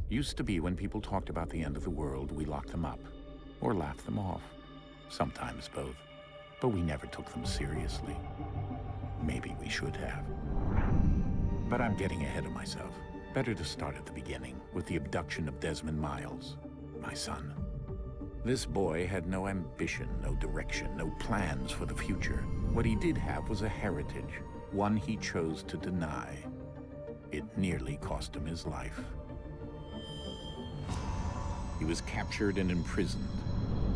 Used to be when people talked about the end of the world, we locked them up. Or laughed them off. Sometimes both. But we never took them seriously. Maybe we should have. But I'm getting ahead of myself. Better to start at the beginning, with the abduction of Desmond Miles, my son. This boy had no ambition, no direction, no plans for the future. What he did have was a heritage, one he chose to deny. It nearly cost him his life. He was captured and imprisoned.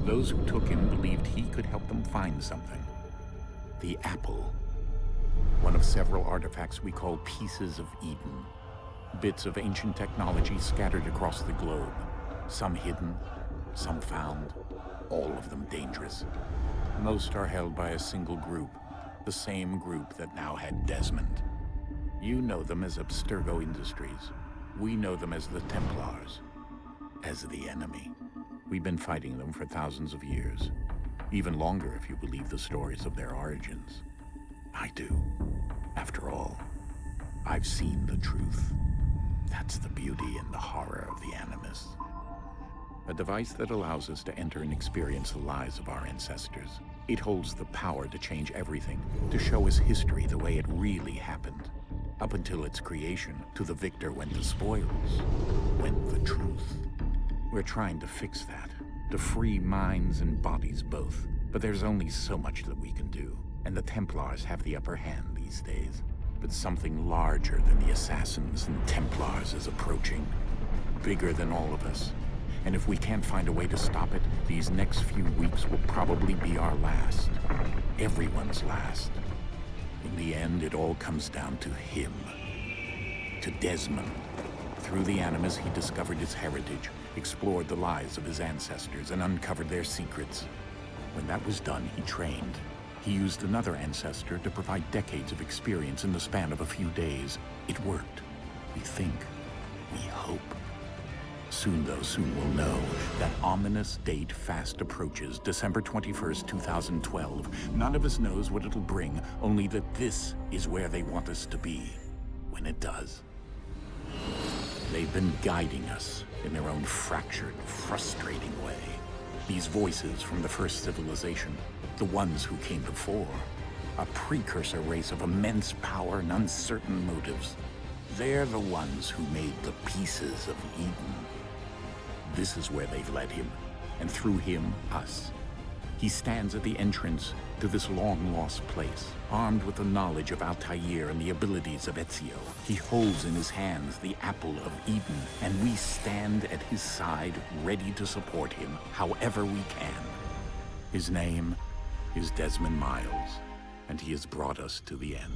Those who took him believed he could help them find something. The apple. One of several artifacts we call pieces of Eden. Bits of ancient technology scattered across the globe. Some hidden, some found, all of them dangerous. Most are held by a single group, the same group that now had Desmond. You know them as Abstergo Industries. We know them as the Templars, as the enemy. We've been fighting them for thousands of years, even longer if you believe the stories of their origins. I do. After all, I've seen the truth. That's the beauty and the horror of the Animus. A device that allows us to enter and experience the lives of our ancestors. It holds the power to change everything, to show us history the way it really happened. Up until its creation, to the victor went the spoils, went the truth. We're trying to fix that, to free minds and bodies both. But there's only so much that we can do, and the Templars have the upper hand these days. But something larger than the Assassins and Templars is approaching, bigger than all of us. And if we can't find a way to stop it, these next few weeks will probably be our last. Everyone's last. In the end, it all comes down to him. To Desmond. Through the Animus, he discovered his heritage, explored the lives of his ancestors, and uncovered their secrets. When that was done, he trained. He used another ancestor to provide decades of experience in the span of a few days. It worked. We think. We hope. Soon, though, soon we'll know. That ominous date fast approaches, December 21st, 2012. None of us knows what it'll bring, only that this is where they want us to be, when it does. They've been guiding us in their own fractured, frustrating way. These voices from the first civilization, the ones who came before, a precursor race of immense power and uncertain motives. They're the ones who made the pieces of Eden. This is where they've led him, and through him, us. He stands at the entrance to this long-lost place, armed with the knowledge of Altair and the abilities of Ezio. He holds in his hands the apple of Eden, and we stand at his side, ready to support him however we can. His name is Desmond Miles, and he has brought us to the end.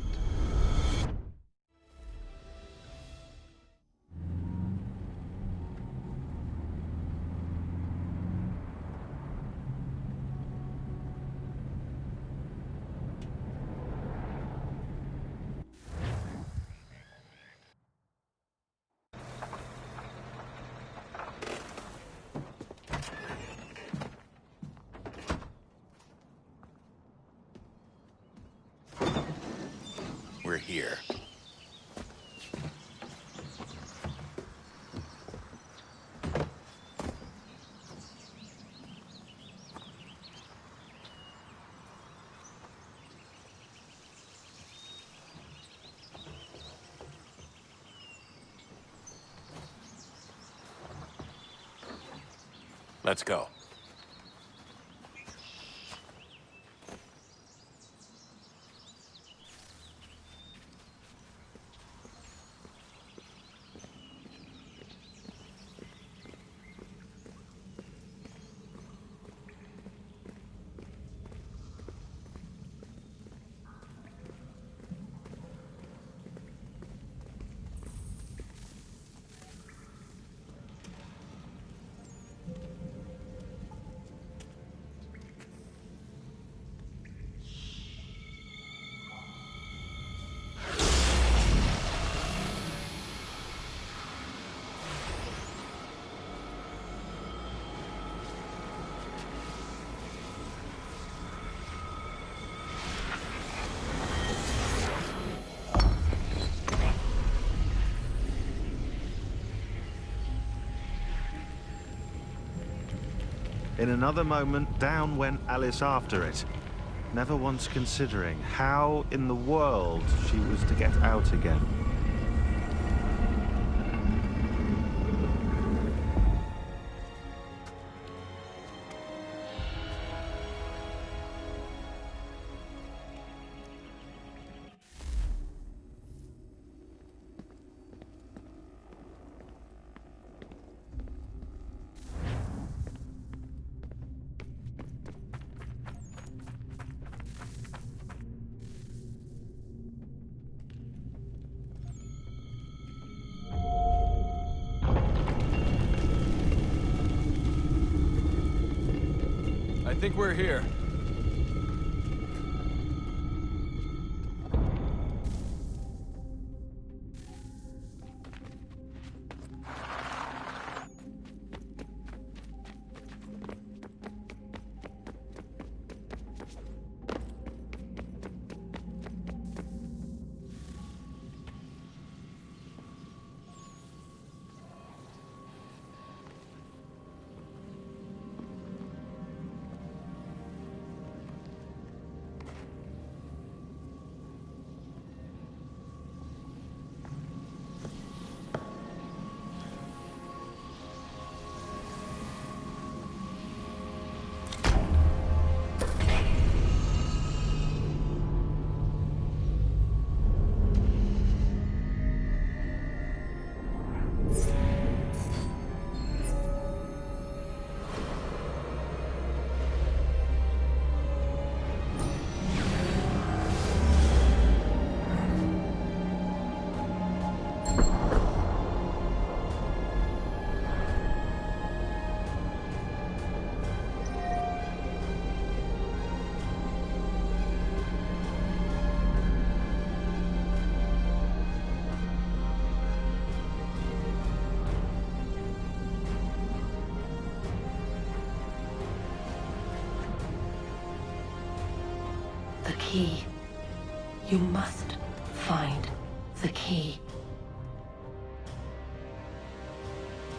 We're here. Let's go. In another moment, down went Alice after it, never once considering how in the world she was to get out again. I think we're here. The key. You must find the key.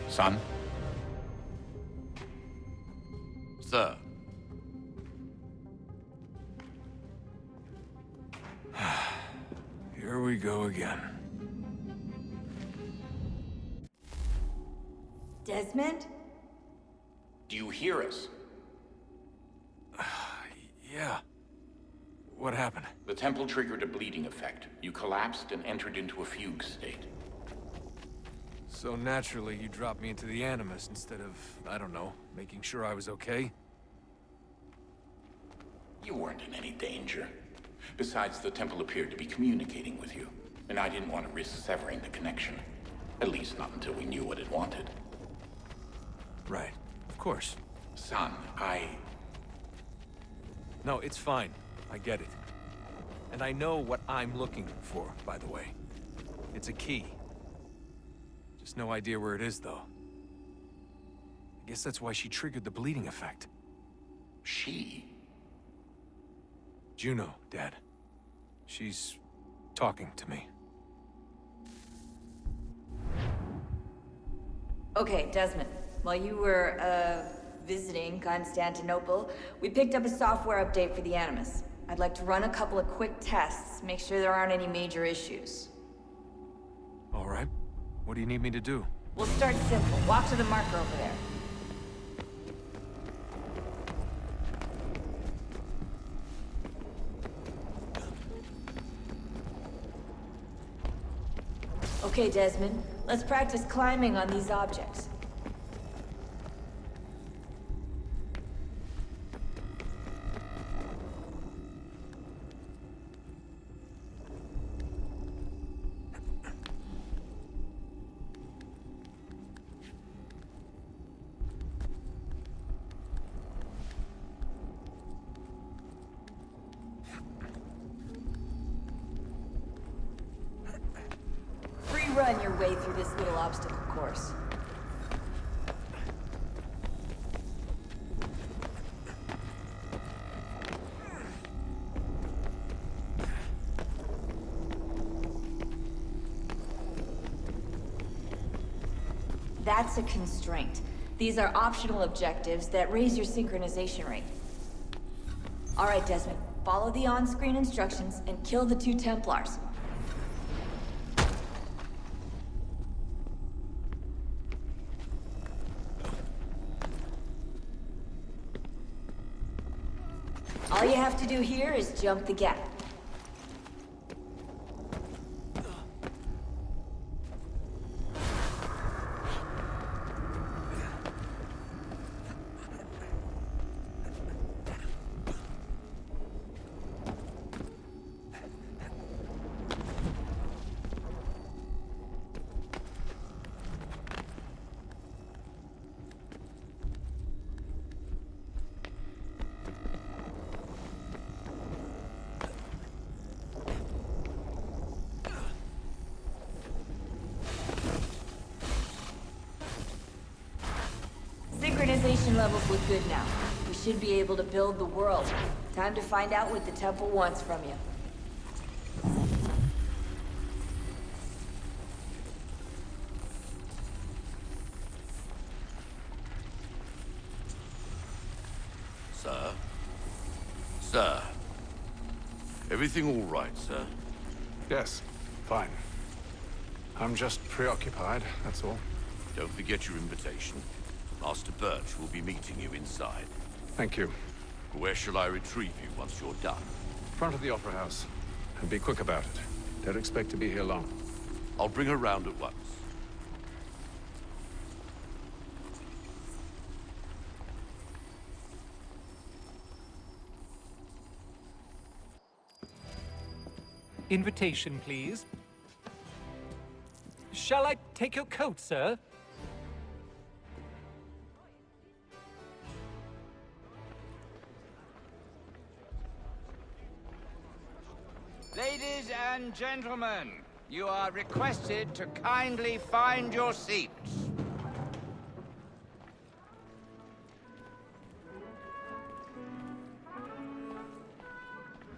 Son? Sir. Here we go again. Desmond? Do you hear us? Yeah. What happened? The temple triggered a bleeding effect. You collapsed and entered into a fugue state. So naturally, you dropped me into the Animus instead of, I don't know, making sure I was okay? You weren't in any danger. Besides, the temple appeared to be communicating with you, and I didn't want to risk severing the connection. At least not until we knew what it wanted. Right. Of course. Son, No, it's fine. I get it. And I know what I'm looking for, by the way. It's a key. Just no idea where it is, though. I guess that's why she triggered the bleeding effect. She? Juno, Dad. She's talking to me. Okay, Desmond. While you were, visiting Constantinople, we picked up a software update for the Animus. I'd like to run a couple of quick tests, make sure there aren't any major issues. All right. What do you need me to do? We'll start simple. Walk to the marker over there. Okay, Desmond. Let's practice climbing on these objects. Run your way through this little obstacle course. That's a constraint. These are optional objectives that raise your synchronization rate. Alright, Desmond. Follow the on-screen instructions and kill the 2 Templars. All you have to do here is jump the gap. Synchronization levels look good now. We should be able to build the world. Time to find out what the temple wants from you. Sir? Sir? Everything all right, sir? Yes, fine. I'm just preoccupied, that's all. Don't forget your invitation. Master Birch will be meeting you inside. Thank you. Where shall I retrieve you once you're done? Front of the Opera House. And be quick about it. Don't expect to be here long. I'll bring her round at once. Invitation, please. Shall I take your coat, sir? Ladies and gentlemen, you are requested to kindly find your seats.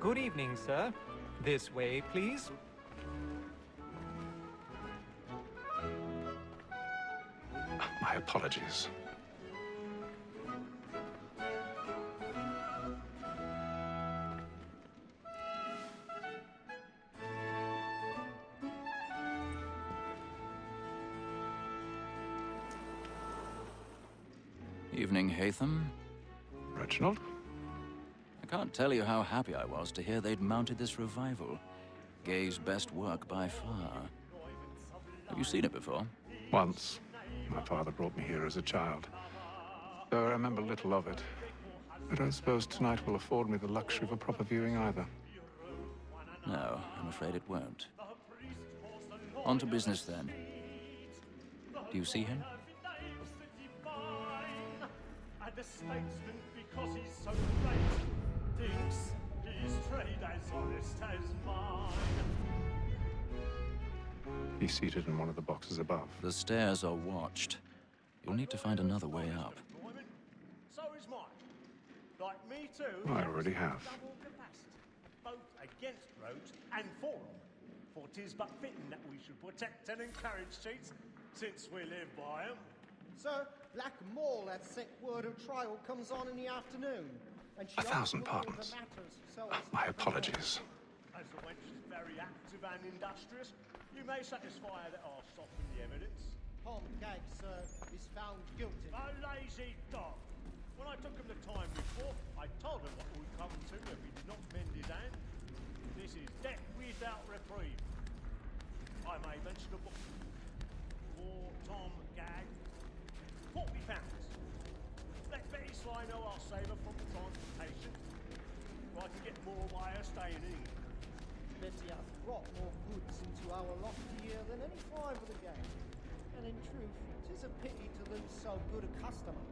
Good evening, sir. This way, please. My apologies. Evening, Hatham. Reginald? I can't tell you how happy I was to hear they'd mounted this revival. Gay's best work by far. Have you seen it before? Once. My father brought me here as a child. Though I remember little of it. I don't suppose tonight will afford me the luxury of a proper viewing either. No, I'm afraid it won't. On to business then. Do you see him? The statesman, because he's so great, thinks his trade as honest as mine. He's seated in one of the boxes above. The stairs are watched. You'll need to find another way up. So is mine. Like me too. I already have. Double capacity, both against rogues and for 'em. For 'tis but fitting that we should protect and encourage cheats, since we live by 'em. Sir, Black Mall had set word of trial comes on in the afternoon. And she 1,000 pardons. My apologies. As the wench is very active and industrious, you may satisfy her that I'll soften the evidence. Tom Gag, sir, is found guilty. A lazy dog. When I took him the time before, I told him what would come to him if he did not mend his hand. This is death without reprieve. I may mention a book. For Tom Gag. £40. Let Betty Sly know I'll save her from the transportation. Or I can get more by her staying in. Betty hath brought more goods into our lofty here than any five of the gang. And in truth, 'tis a pity to lose so good a customer.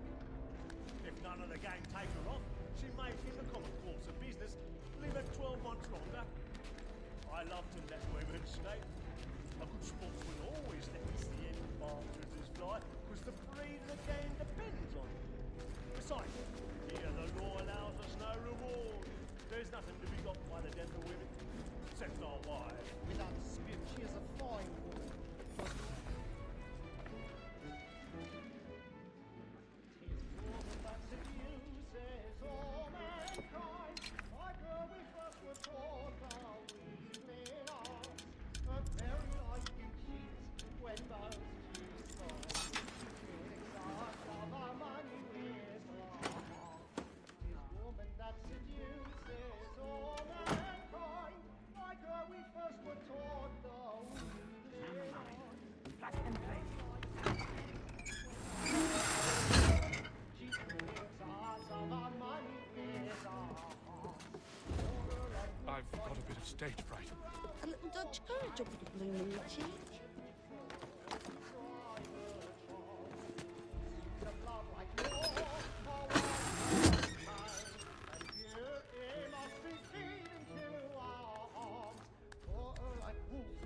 If none of the gang take her off, she may, in the common course of business, live her 12 months longer. I love to let women skate. A good sportsman always lets the end partridges fly, because the breed of the game depends on it. Besides, here the law allows us no reward. There's nothing to be got by the death of women, except our wives. Without dispute, she is a fine woman. stage fright. A little Dutch courage up the blooming cheek.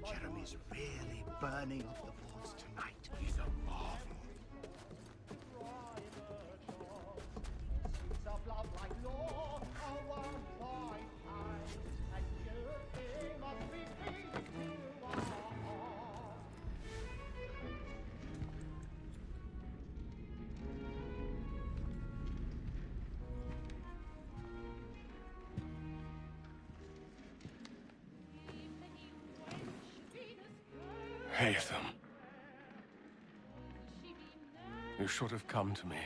Jeremy's really burning off the boards tonight. He's a marvel. Haytham. You should have come to me.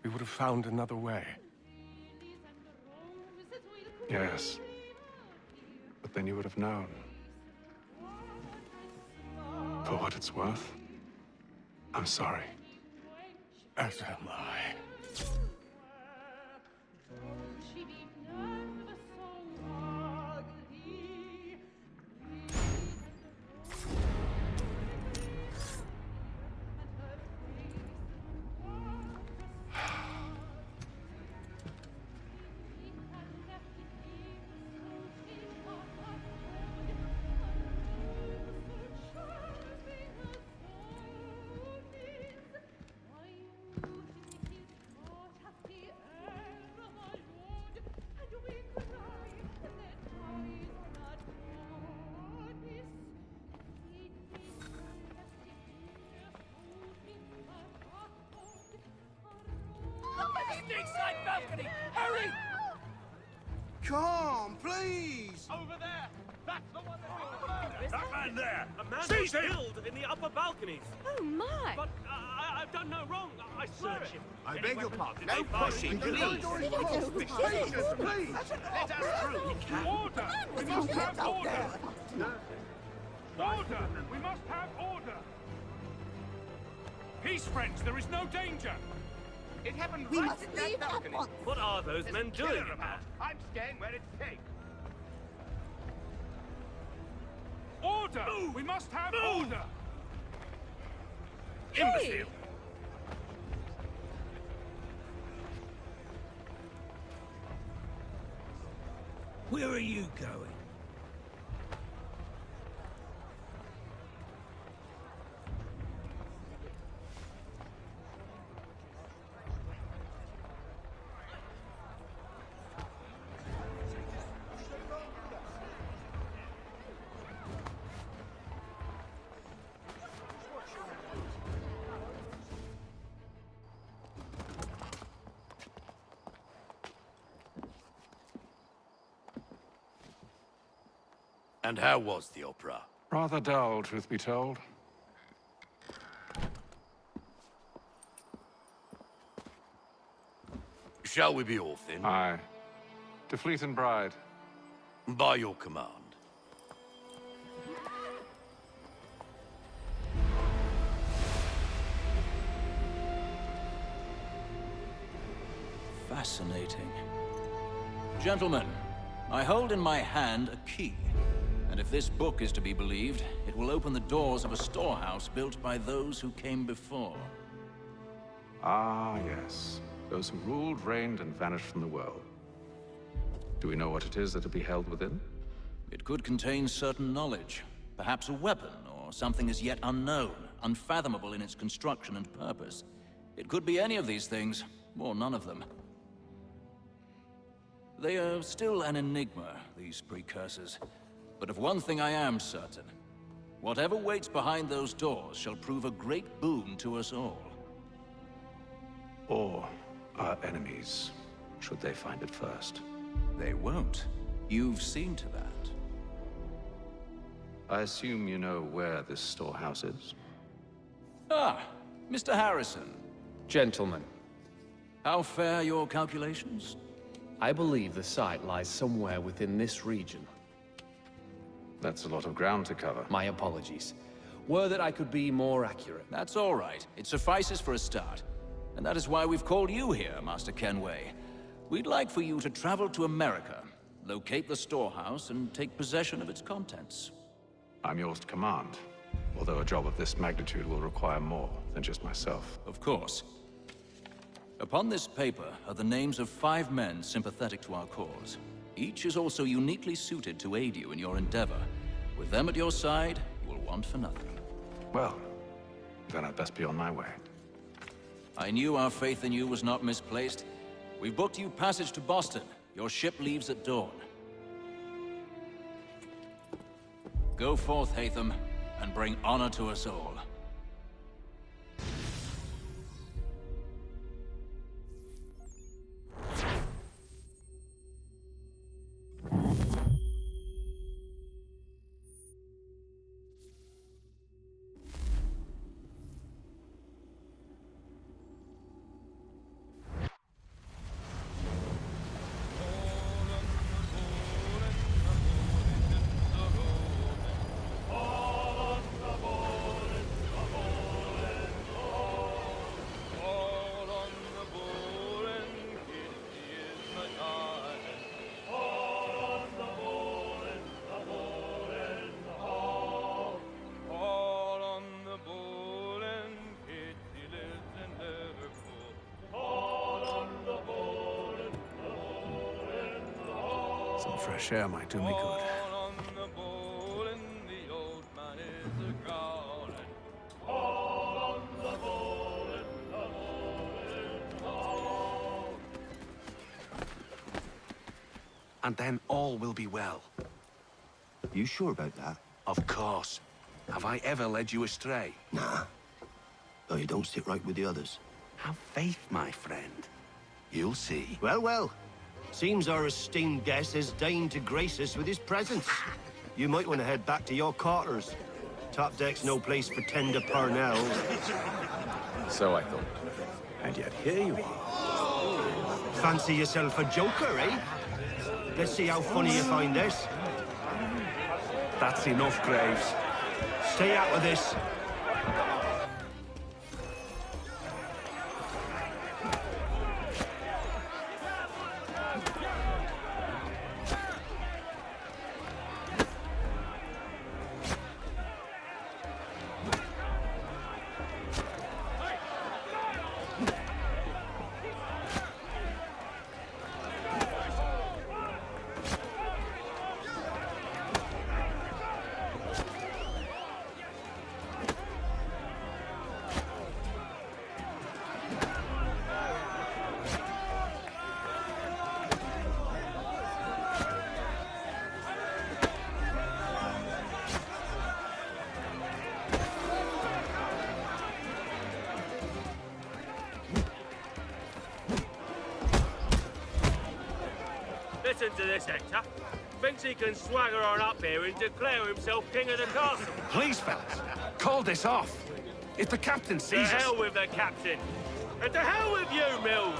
We would have found another way. Yes. But then you would have known. For what it's worth, I'm sorry. As am I. Inside balcony! Hurry! Come, please! Over there! That's the one that... That man there! A man Seize was him! killed in the upper balconies! Oh my! But I've done no wrong. I swear it. I beg your pardon. No pushing, please. Please. Let us through. Order! We must have order! Order! We must have order! Peace, friends! There is no danger! It happened We right must at that leave at balcony. once. What are those men There's a doing? killer about. I'm staying where it's safe. Order! We must have order! Imbecile! Where are you going? And how was the opera? Rather dull, truth be told. Shall we be off then? Aye. To Fleet and Bride. By your command. Fascinating. Gentlemen, I hold in my hand a key. And if this book is to be believed, it will open the doors of a storehouse built by those who came before. Ah, yes. Those who ruled, reigned, and vanished from the world. Do we know what it is that will be held within? It could contain certain knowledge. Perhaps a weapon, or something as yet unknown, unfathomable in its construction and purpose. It could be any of these things, or none of them. They are still an enigma, these precursors. But of one thing I am certain. Whatever waits behind those doors shall prove a great boon to us all. Or our enemies, should they find it first? They won't. You've seen to that. I assume you know where this storehouse is? Ah, Mr. Harrison. Gentlemen, How fare your calculations? I believe the site lies somewhere within this region. That's a lot of ground to cover. My apologies. Were that I could be more accurate. That's all right. It suffices for a start. And that is why we've called you here, Master Kenway. We'd like for you to travel to America locate the storehouse and take possession of its contents. I'm yours to command, although a job of this magnitude will require more than just myself. Of course. Upon this paper are the names of 5 men sympathetic to our cause. Each is also uniquely suited to aid you in your endeavor. With them at your side, you will want for nothing. Well, then I'd best be on my way. I knew our faith in you was not misplaced. We've booked you passage to Boston. Your ship leaves at dawn. Go forth, Hatham, and bring honor to us all. Some fresh air might do me good. And then all will be well. You sure about that? Of course. Have I ever led you astray? Nah. Though you don't sit right with the others. Have faith, my friend. You'll see. Well, well. Seems our esteemed guest has deigned to grace us with his presence. You might want to head back to your quarters. Top deck's no place for tender parnells. So I thought. And yet here you are. Fancy yourself a joker, eh? Let's see how funny you find this. That's enough, Graves. Stay out of this. Listen to this, Hector. Thinks he can swagger on up here and declare himself king of the castle. Please, fellas, call this off. If the captain To sees us... hell with the captain. And to hell with you, Mills.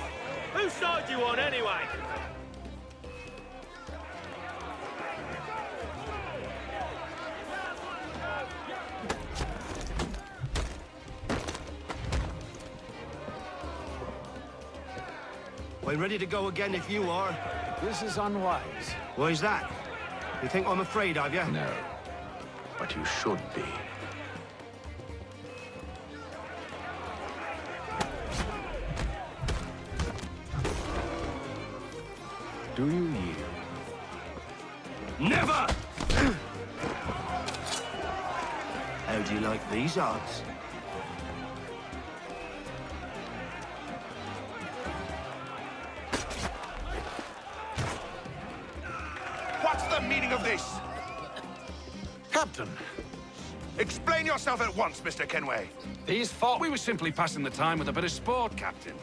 Whose side you on, anyway? I'm ready to go again if you are. This is unwise. Why's that? You think I'm afraid of you? No. But you should be. Do you yield? Never! How do you like these odds? What's the meaning of this? Captain! Explain yourself at once, Mr. Kenway. These thought we were simply passing the time with a bit of sport, Captain.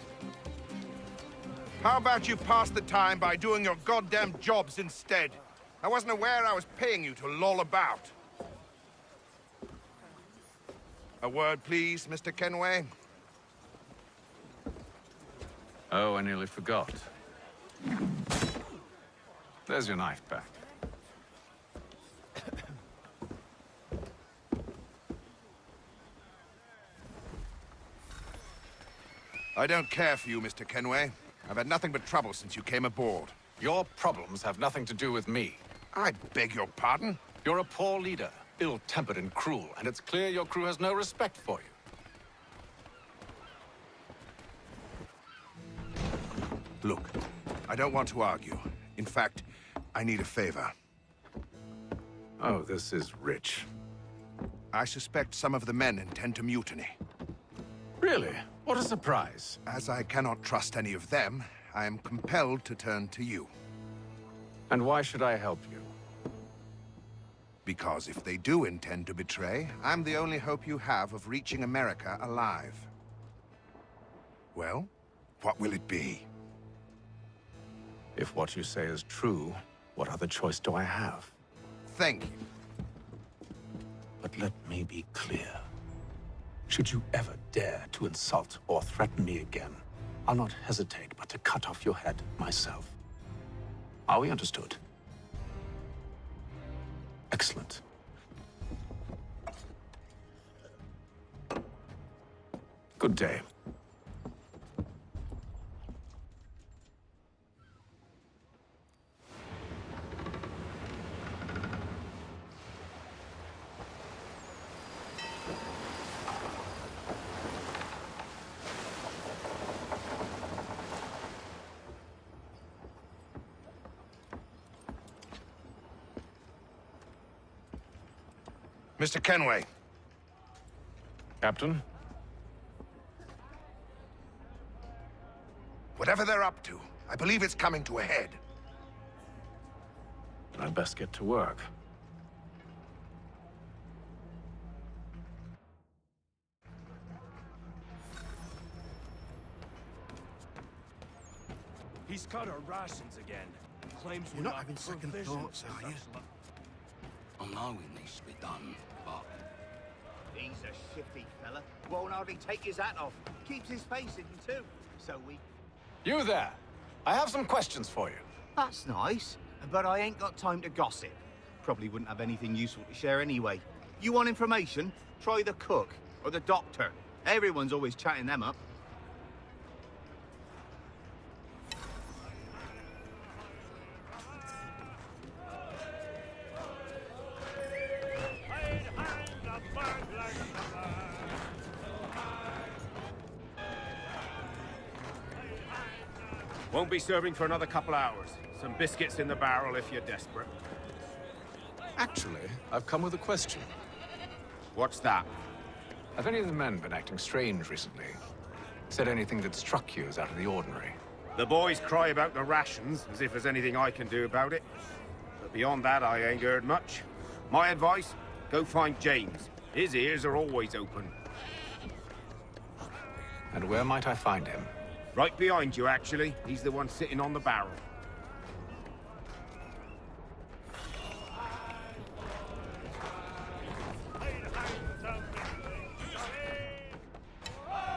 How about you pass the time by doing your goddamn jobs instead? I wasn't aware I was paying you to loll about. A word, please, Mr. Kenway. Oh, I nearly forgot. There's your knife back. I don't care for you, Mr. Kenway. I've had nothing but trouble since you came aboard. Your problems have nothing to do with me. I beg your pardon? You're a poor leader, ill-tempered and cruel, and it's clear your crew has no respect for you. Look, I don't want to argue. In fact, I need a favor. Oh, this is rich. I suspect some of the men intend to mutiny. Really? What a surprise. As I cannot trust any of them, I am compelled to turn to you. And why should I help you? Because if they do intend to betray, I'm the only hope you have of reaching America alive. Well, what will it be? If what you say is true, what other choice do I have? Thank you. But let me be clear. Should you ever dare to insult or threaten me again, I'll not hesitate but to cut off your head myself. Are we understood? Excellent. Good day. Mr. Kenway. Captain? Whatever they're up to, I believe it's coming to a head. I'd best get to work. He's cut our rations again. Claims You're not having second thoughts, are you? I know it needs to be done, but... He's a shifty fella. Won't hardly take his hat off. Keeps his face hidden too. So we... You there! I have some questions for you. That's nice, but I ain't got time to gossip. Probably wouldn't have anything useful to share anyway. You want information? Try the cook or the doctor. Everyone's always chatting them up. Won't be serving for another couple hours. Some biscuits in the barrel if you're desperate. Actually, I've come with a question. What's that? Have any of the men been acting strange recently? Said anything that struck you as out of the ordinary? The boys cry about the rations, as if there's anything I can do about it. But beyond that, I ain't heard much. My advice, go find James. His ears are always open. And where might I find him? Right behind you, actually. He's the one sitting on the barrel.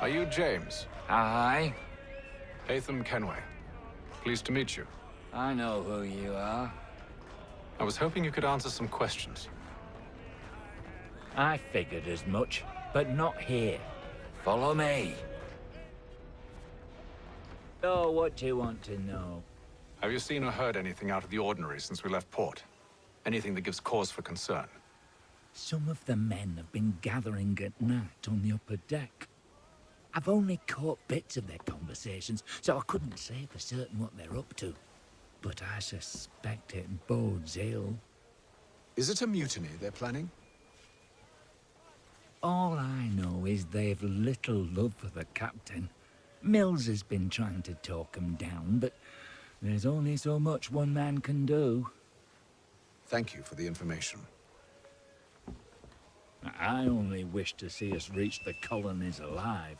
Are you James? Aye. Hatham Kenway. Pleased to meet you. I know who you are. I was hoping you could answer some questions. I figured as much, but not here. Follow me. So, what do you want to know? Have you seen or heard anything out of the ordinary since we left port? Anything that gives cause for concern? Some of the men have been gathering at night on the upper deck. I've only caught bits of their conversations, so I couldn't say for certain what they're up to. But I suspect it bodes ill. Is it a mutiny they're planning? All I know is they've little love for the captain. Mills has been trying to talk him down, but there's only so much one man can do. Thank you for the information. I only wish to see us reach the colonies alive.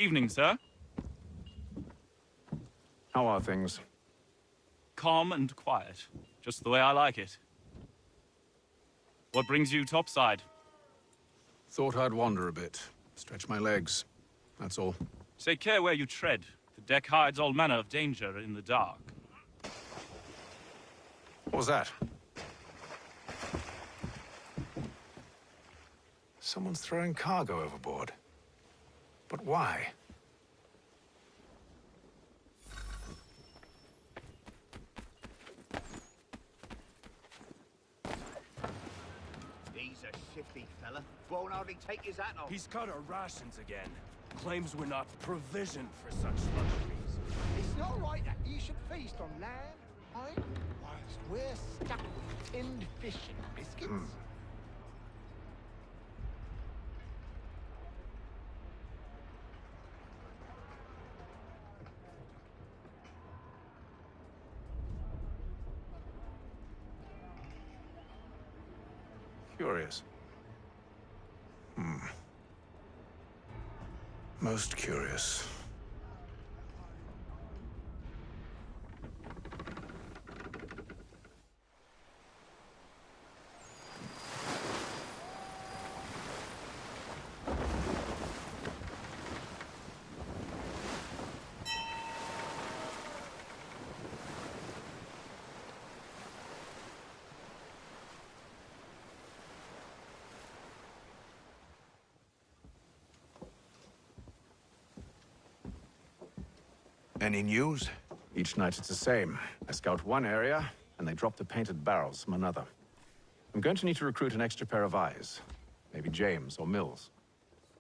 Evening, sir. How are things? Calm and quiet. Just the way I like it. What brings you topside? Thought I'd wander a bit. Stretch my legs. That's all. Take care where you tread. The deck hides all manner of danger in the dark. What was that? Someone's throwing cargo overboard. But why? He's a shifty fella. Won't hardly take his hat off. He's cut our rations again. Claims we're not provisioned for such luxuries. It's not right that you should feast on lamb, wine, whilst we're stuck with tinned fish and biscuits. Curious. Most curious. Any news? Each night it's the same. I scout one area, and they drop the painted barrels from another. I'm going to need to recruit an extra pair of eyes. Maybe James or Mills.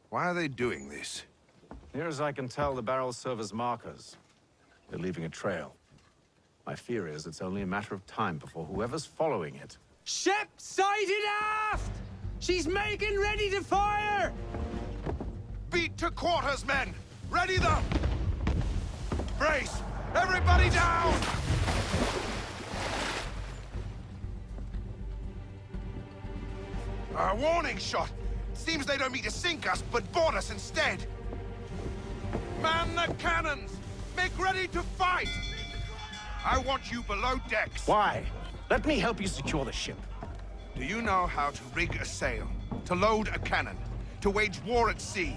Why are they doing this? Near as I can tell, the barrels serve as markers. They're leaving a trail. My fear is it's only a matter of time before whoever's following it... Ship sighted aft! She's making ready to fire! Beat to quarters, men! Ready them! Brace! Everybody down! A warning shot! Seems they don't mean to sink us, but board us instead! Man the cannons! Make ready to fight! I want you below decks. Why? Let me help you secure the ship. Do you know how to rig a sail? To load a cannon? To wage war at sea?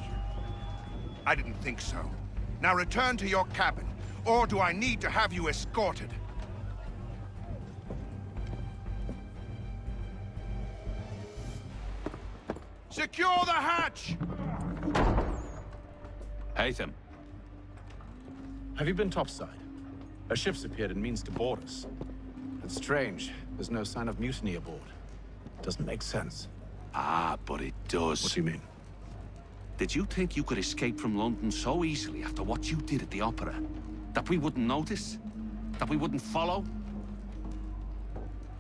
I didn't think so. Now return to your cabin, or do I need to have you escorted? Secure the hatch! Haytham. Have you been topside? A ship's appeared and means to board us. It's strange. There's no sign of mutiny aboard. Doesn't make sense. Ah, but it does. What do you mean? Did you think you could escape from London so easily after what you did at the opera? That we wouldn't notice? That we wouldn't follow?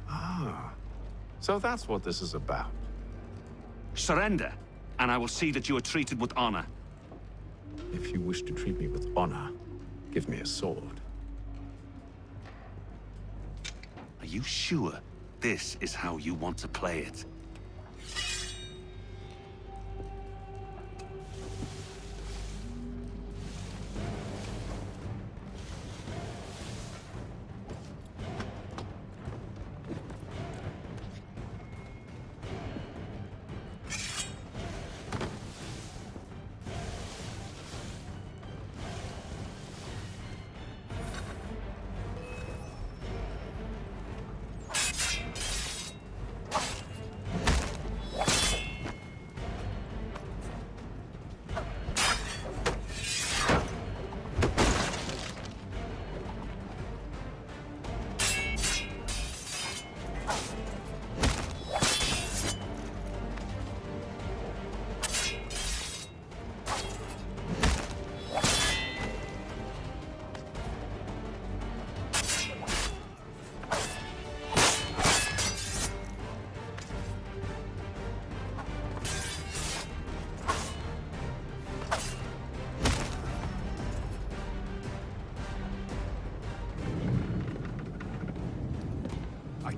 Ah. So that's what this is about. Surrender, and I will see that you are treated with honor. If you wish to treat me with honor, give me a sword. Are you sure this is how you want to play it?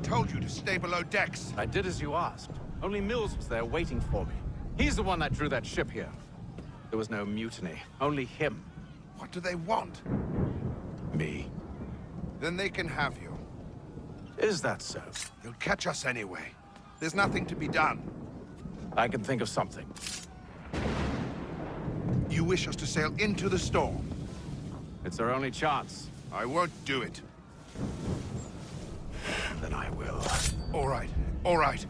Told you to stay below decks. I did as you asked. Only Mills was there waiting for me. He's the one that drew that ship here. There was no mutiny, only him. What do they want? Me. Then they can have you. Is that so? They'll catch us anyway. There's nothing to be done. I can think of something. You wish us to sail into the storm? It's our only chance. I won't do it. Then I will. All right, all right.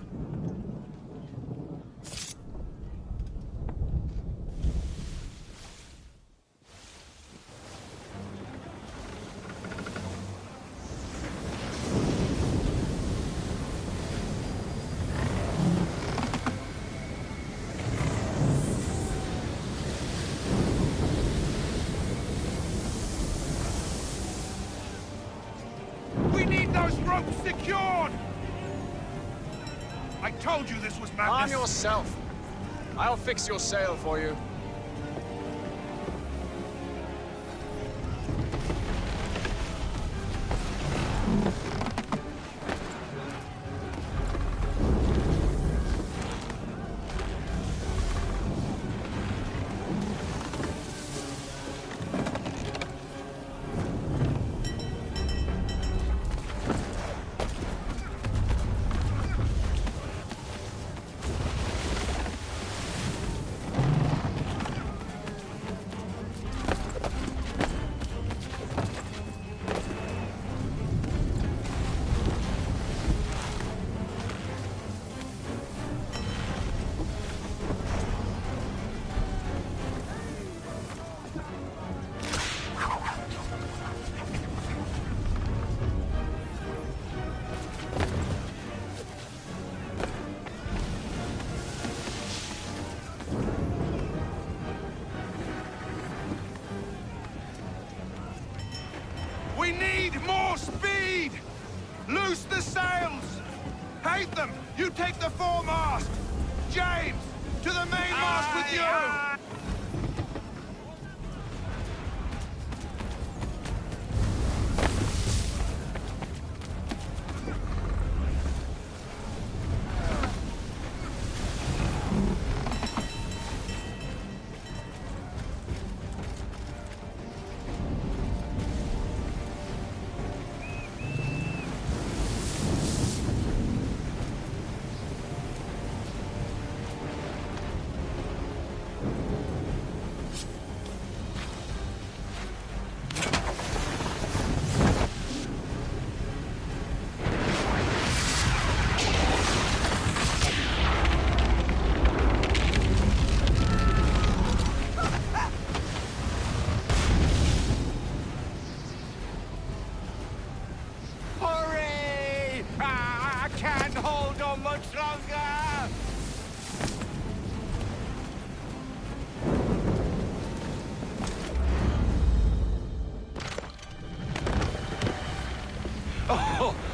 We need those ropes secured! I told you this was madness. Arm yourself. I'll fix your sail for you. We need more speed! Loose the sails! Hate them! You take the foremast! James, to the mainmast with you! Hurry! I can't hold on much longer!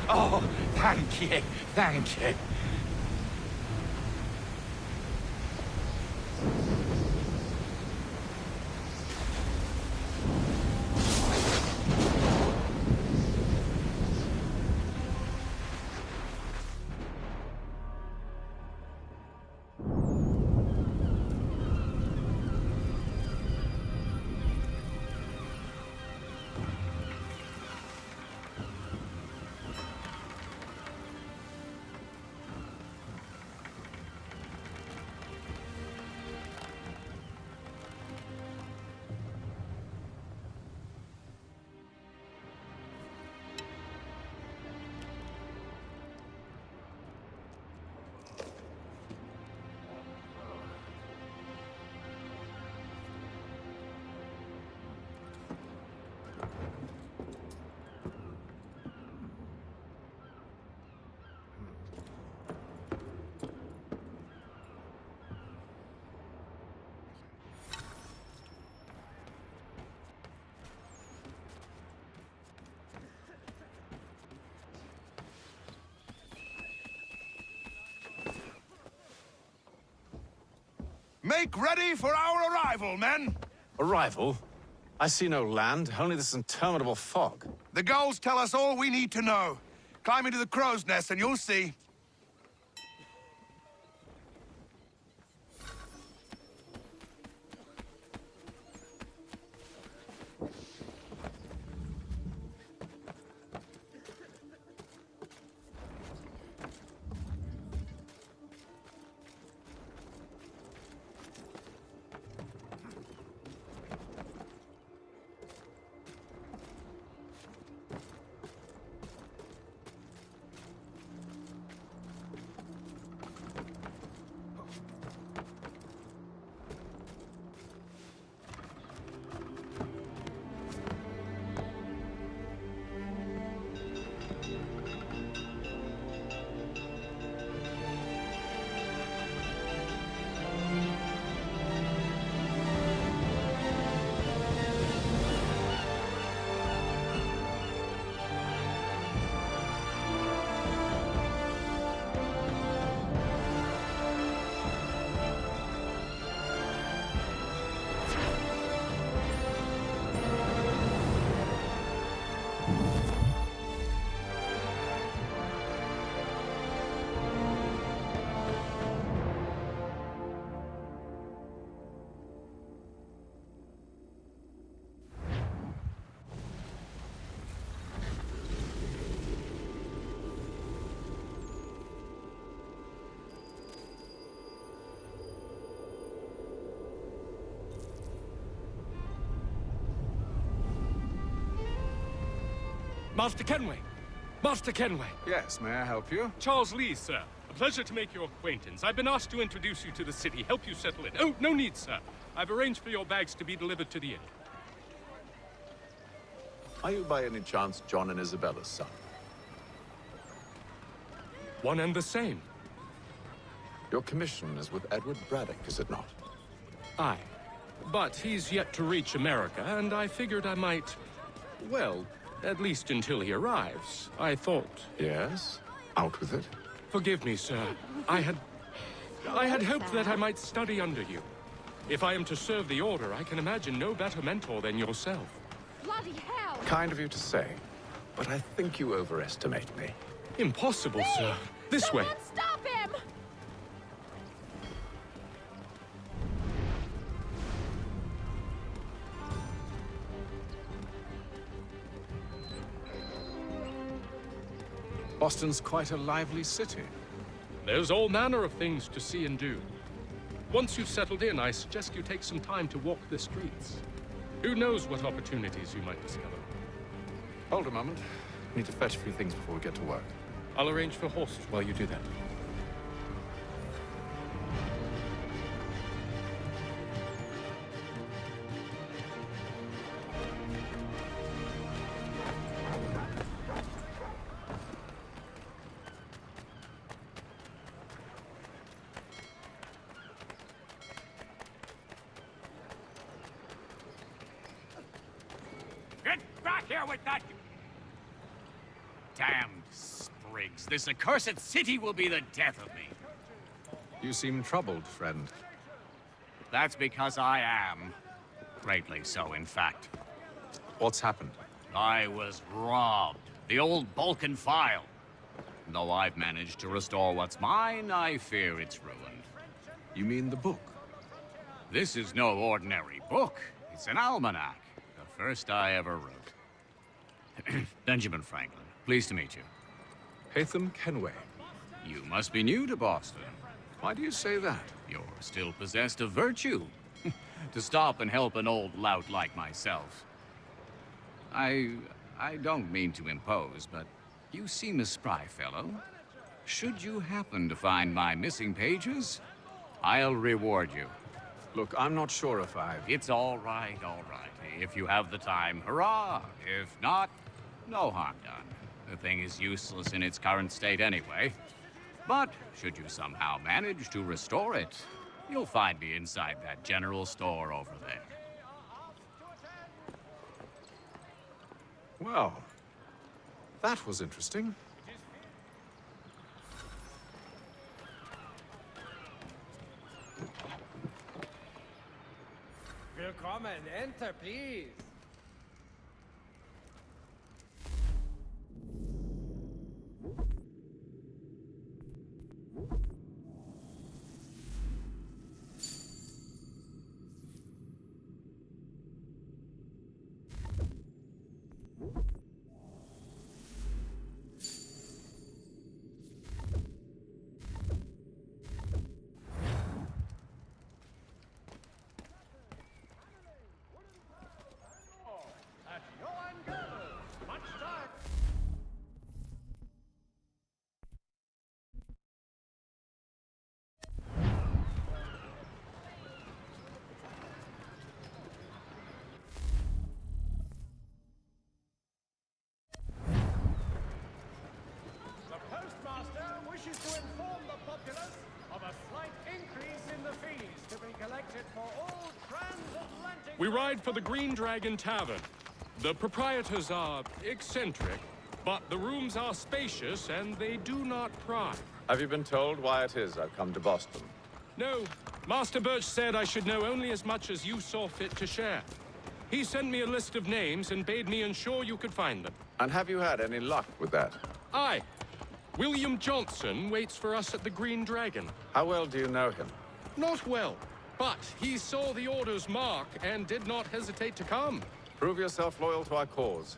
Oh, thank you, thank you. Make ready for our arrival, men! Arrival? I see no land, only this interminable fog. The gulls tell us all we need to know. Climb into the crow's nest and you'll see. Master Kenway! Master Kenway! Yes, may I help you? Charles Lee, sir. A pleasure to make your acquaintance. I've been asked to introduce you to the city, help you settle in. Oh, no need, sir. I've arranged for your bags to be delivered to the inn. Are you by any chance John and Isabella's son? One and the same. Your commission is with Edward Braddock, is it not? Aye. But he's yet to reach America, and I figured I might... Well, at least until he arrives, I thought... Yes? Out with it. Forgive me, sir. I had hoped that I might study under you. If I am to serve the Order, I can imagine no better mentor than yourself. Bloody hell! Kind of you to say, but I think you overestimate me. Impossible, sir. This way. Someone stop him! Boston's quite a lively city. There's all manner of things to see and do. Once you've settled in, I suggest you take some time to walk the streets. Who knows what opportunities you might discover. Hold a moment. Need to fetch a few things before we get to work. I'll arrange for horses while you do that. Get back here with that! Damned sprigs. This accursed city will be the death of me. You seem troubled, friend. That's because I am. Greatly so, in fact. What's happened? I was robbed. The old Balkan file. Though I've managed to restore what's mine, I fear it's ruined. You mean the book? This is no ordinary book. It's an almanac. The first I ever wrote. Benjamin Franklin. Pleased to meet you. Haytham Kenway. You must be new to Boston. Why do you say that? You're still possessed of virtue. To stop and help an old lout like myself. I don't mean to impose, but you seem a spry fellow. Should you happen to find my missing pages, I'll reward you. Look, I'm not sure if I've... It's all right, all right. If you have the time, hurrah. If not, no harm done. The thing is useless in its current state anyway. But should you somehow manage to restore it, you'll find me inside that general store over there. Well, that was interesting. Willkommen, enter, please. Wishes to inform the populace of a slight increase in the fees to be collected for all transatlantic... We ride for the Green Dragon Tavern. The proprietors are eccentric, but the rooms are spacious and they do not pry. Have you been told why it is I've come to Boston? No. Master Birch said I should know only as much as you saw fit to share. He sent me a list of names and bade me ensure you could find them. And have you had any luck with that? Aye. William Johnson waits for us at the Green Dragon. How well do you know him? Not well, but he saw the Order's mark and did not hesitate to come. Prove yourself loyal to our cause,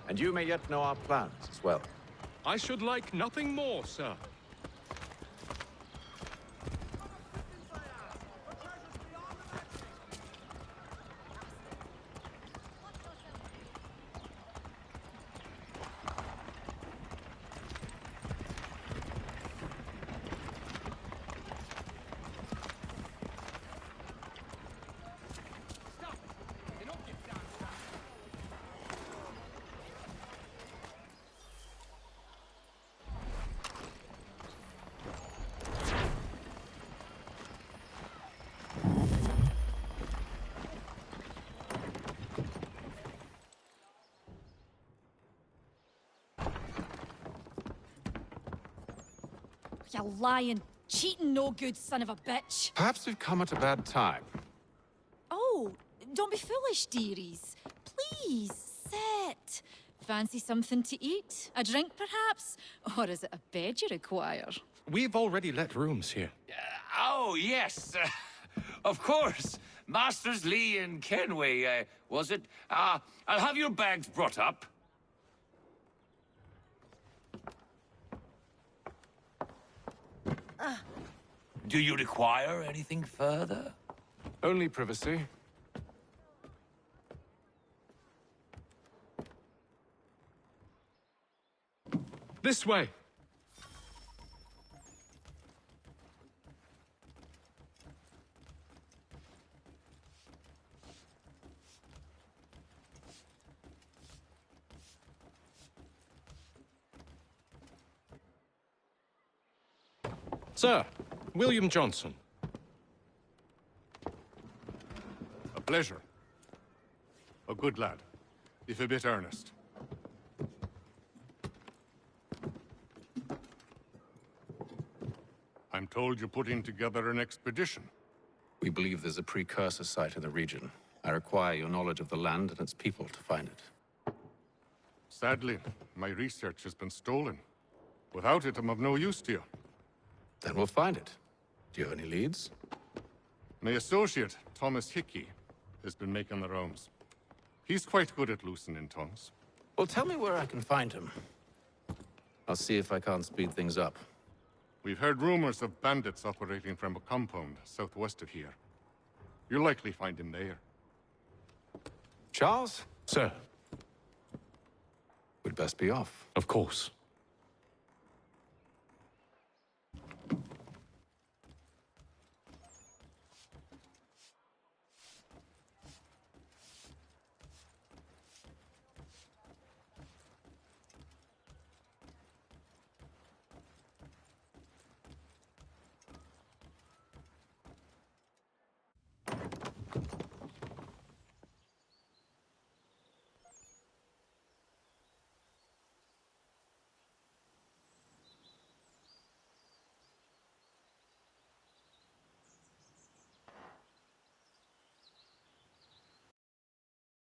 and you may yet know our plans as well. I should like nothing more, sir. You lying, cheating, no good son of a bitch. Perhaps we've come at a bad time. Oh, don't be foolish, dearies. Please, sit. Fancy something to eat? A drink, perhaps? Or is it a bed you require? We've already let rooms here. Oh, yes. Of course. Masters Lee and Kenway, was it? I'll have your bags brought up. Do you require anything further? Only privacy. This way. Sir, William Johnson. A pleasure. A good lad, if a bit earnest. I'm told you're putting together an expedition. We believe there's a precursor site in the region. I require your knowledge of the land and its people to find it. Sadly, my research has been stolen. Without it, I'm of no use to you. Then we'll find it. Do you have any leads? My associate, Thomas Hickey, has been making the rounds. He's quite good at loosening tongues. Well, tell me where I can find him. I'll see if I can't speed things up. We've heard rumors of bandits operating from a compound southwest of here. You'll likely find him there. Charles? Sir. We'd best be off. Of course.